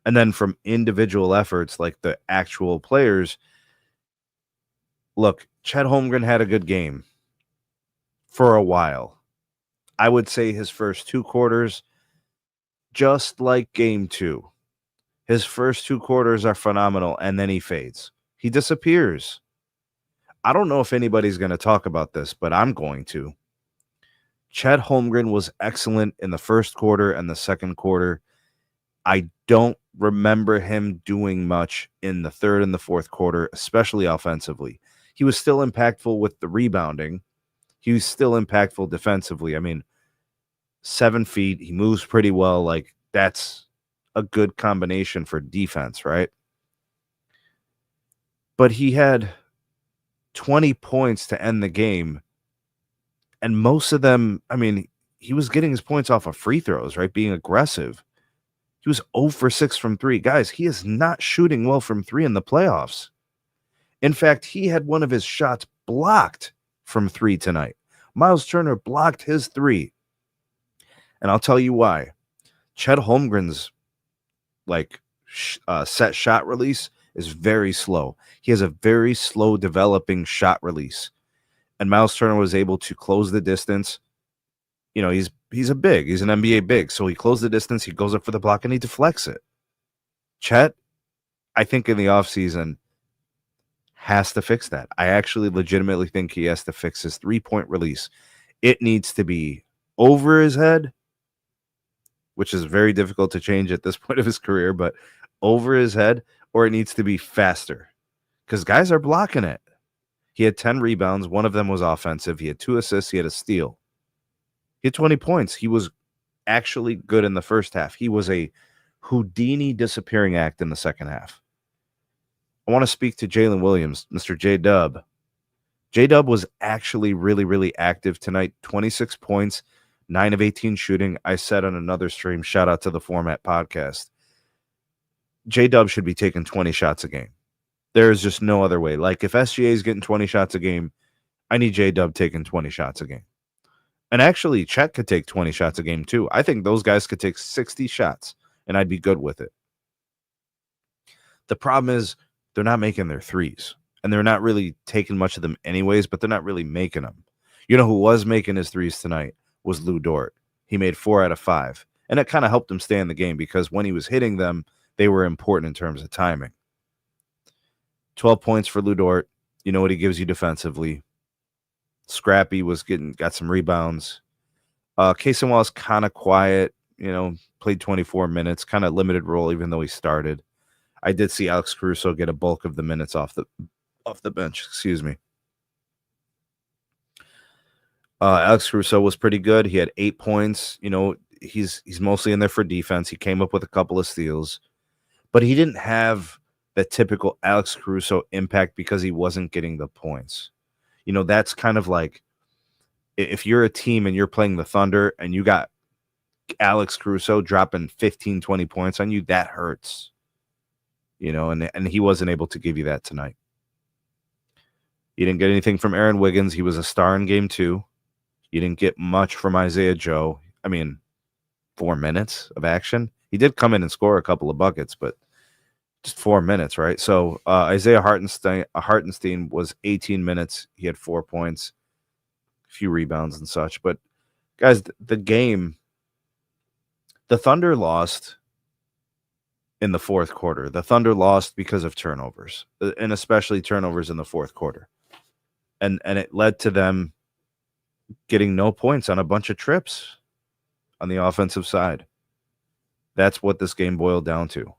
And then from individual efforts, like the actual players, look, Chet Holmgren had a good game for a while. I would say his first 2 quarters, just like game 2, his first 2 quarters are phenomenal, and then he fades. He disappears. I don't know if anybody's going to talk about this, but I'm going to. Chet Holmgren was excellent in the first quarter and the second quarter. I don't remember him doing much in the third and the fourth quarter, especially offensively. He was still impactful with the rebounding. He was still impactful defensively. I mean, 7 feet, he moves pretty well. Like, that's a good combination for defense, right? But he had 20 points to end the game, and most of them, I mean, he was getting his points off of free throws, right? Being aggressive. He was 0 for 6 from 3. Guys, he is not shooting well from 3 in the playoffs. In fact, he had one of his shots blocked from 3 tonight. Miles Turner blocked his 3. And I'll tell you why. Chet Holmgren's set shot release is very slow. He has a very slow developing shot release. And Miles Turner was able to close the distance. You know, he's a big. He's an NBA big. So he closed the distance, he goes up for the block, and he deflects it. Chet, I think in the offseason, has to fix that. I actually legitimately think he has to fix his 3-point release. It needs to be over his head, which is very difficult to change at this point of his career, but over his head, or it needs to be faster because guys are blocking it. He had 10 rebounds. One of them was offensive. He had 2 assists. He had a steal. He had 20 points. He was actually good in the first half. He was a Houdini disappearing act in the second half. I want to speak to Jaylen Williams, Mr. J-Dub. J-Dub was actually really, really active tonight. 26 points, 9 of 18 shooting. I said on another stream, shout out to the Format Podcast, J-Dub should be taking 20 shots a game. There is just no other way. Like, if SGA is getting 20 shots a game, I need J-Dub taking 20 shots a game. And actually, Chet could take 20 shots a game too. I think those guys could take 60 shots, and I'd be good with it. The problem is they're not making their threes, and they're not really taking much of them anyways, but they're not really making them. You know who was making his threes tonight was Lou Dort. He made 4 out of 5, and it kind of helped him stay in the game because when he was hitting them, they were important in terms of timing. 12 points for Lou Dort. You know what he gives you defensively. Scrappy got some rebounds. Kaysen Wallace kind of quiet, played 24 minutes, kind of limited role even though he started. I did see Alex Caruso get a bulk of the minutes off the bench. Excuse me. Alex Caruso was pretty good. He had 8 points. He's mostly in there for defense. He came up with a couple of steals, but he didn't have the typical Alex Caruso impact because he wasn't getting the points. That's kind of like if you're a team and you're playing the Thunder and you got Alex Caruso dropping 15, 20 points on you, that hurts. And he wasn't able to give you that tonight. You didn't get anything from Aaron Wiggins. He was a star in game 2. You didn't get much from Isaiah Joe. 4 minutes of action. He did come in and score a couple of buckets, but just 4 minutes, right? So Isaiah Hartenstein was 18 minutes. He had 4 points, a few rebounds and such. But, guys, the game, the Thunder lost in the fourth quarter. The Thunder lost because of turnovers, and especially turnovers in the fourth quarter. And it led to them getting no points on a bunch of trips on the offensive side. That's what this game boiled down to.